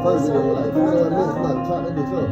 First video, like, you know what I mean? Like, try that bitch up.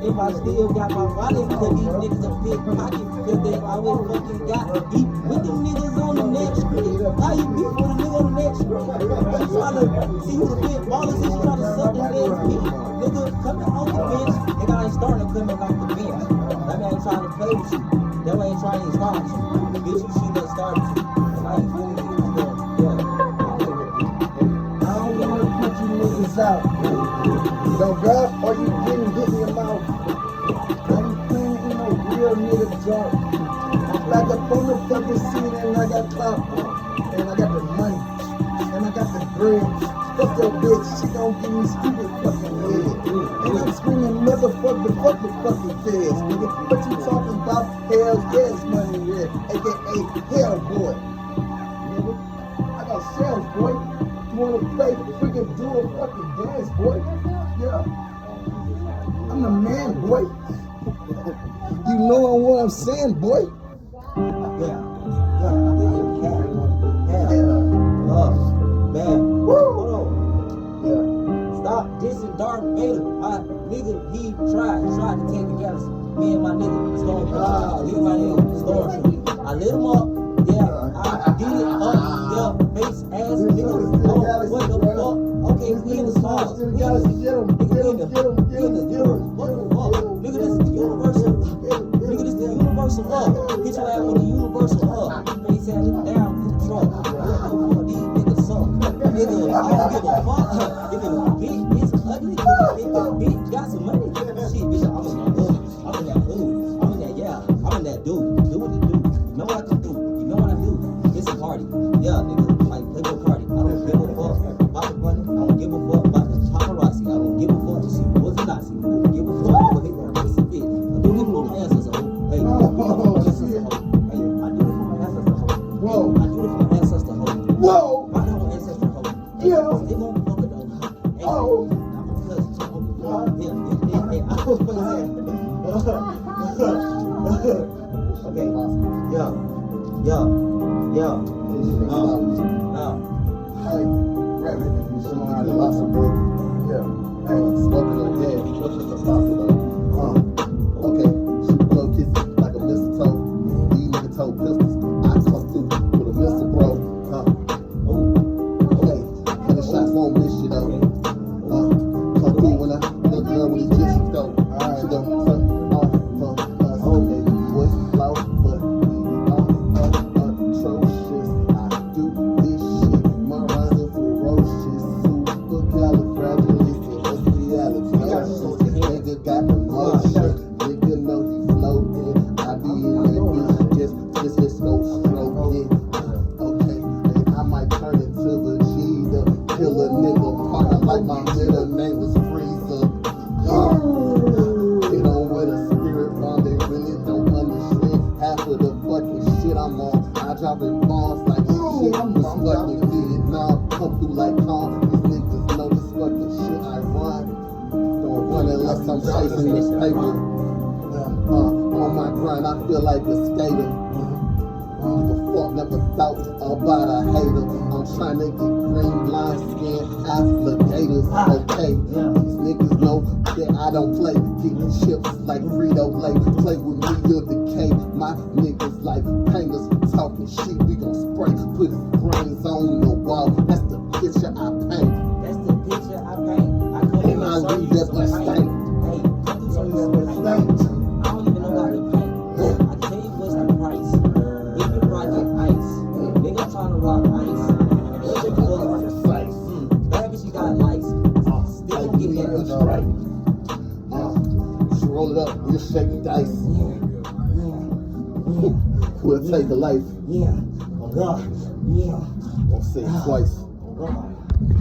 If I still got my wallet, cause these niggas a big pocket, cause they always fucking got deep with them niggas on the next street. How you beef with a nigga on the next street? She tryna see who the big ballers is, she tryna suck them niggas feet. Nigga coming off the bench, nigga ain't starting coming off the bench. That man ain't trying to play with you. That man ain't trying to start you. Bitch, you see that started you. How you feeling me? I don't wanna put you niggas out. You don't grab or you getting hit in your mouth. I ain't playing in no real nigga jump. I'm back up on the fucking scene and I got clout. And I got the money. And I got the bread. Fuck your bitch, she gon' give me stupid fucking head. And I'm screaming motherfucker, fuck the fucking feds, nigga. What you talking about? Hell yes, money red, aka hell boy. Nigga, I got shells, boy. You wanna play freaking do a fucking dance, boy? Yeah. I'm the man, boy. You know what I'm saying, boy? Yeah. Man. Woo. Hold on. Yeah. Stop dissing Darth Vader. My nigga, he tried to take the galaxy. Me and my nigga Storm. Me and my nigga Storm. I lit him up. Yeah. I did it up. Yeah. Face ass nigga. Oh, what the fuck? Okay, we in the stars. We in the universe. What the fuck? Nigga, this is the universal. Nigga, this is the universal love. Yeah, nigga, like Playboy Cardi. I don't give a fuck about the money. I don't give a fuck about the paparazzi. I don't give a fuck if she was a Nazi. I don't give a fuck about hit that pussy bitch. I do it for my ancestors, hoe. Hey, I do it for my ancestors, hoe. Hey, I do it for my ancestors, hoe. Whoa. I do it for my ancestors, hoe. Whoa. My whole ancestor, hoe. Hey, Yeah. they gon' fuck it though. Hey, Oh. I'm a cousin. Yeah, I was gonna say. Okay. Yeah. Hey, rabbit, you should know how to lost some boy. Yeah. Hey, smoking on dead. What's the possible? Okay, she blow kisses like a mistletoe. These niggas told pistols. I come through with a missile, bro. Okay, and the shots won't miss you though. Come through when I the girl with the gypsy though. She gon' cut off from us. Okay, boys low, but atrocious. I do this shit. My rhymes are ferocious. Supercalifragilisticexpialidocious. Nigga got the motion. Nigga know he floating. I be in that bitch just go stroking. Okay, and I might turn into Vegeta. Kill a nigga partner like my middle name was Freezer. They don't with a spirit bomb, they really don't understand half of the fucking shit I'm on. I dropping bombs like shit. This fucking Vietnam come through like calm. These niggas know this fucking shit I run. Don't run unless I'm chasing this paper. On my grind, I feel like a skater. The fuck never thought about a hater. I'm trying to get green, blind skin, alligators. Okay, these niggas know that I don't play. Getting chips like Frito-Lay. Play with me, you'll decay. My niggas like painters talking shit. We gon' spray, put his brains on the wall. That's the picture I paint. That's the picture I paint. I come And I leave that by state. Hey, come through some of this paint. I don't even know how to paint. I tell you what's the price. If you rockin' ice, nigga tryna rock ice. What's your fuck? Bad bitch, you got lights. Still don't get that bitch right. She roll it up, we'll shake the dice. We'll take the life. Yeah. Oh God. Yeah. Won't say it twice. Oh God.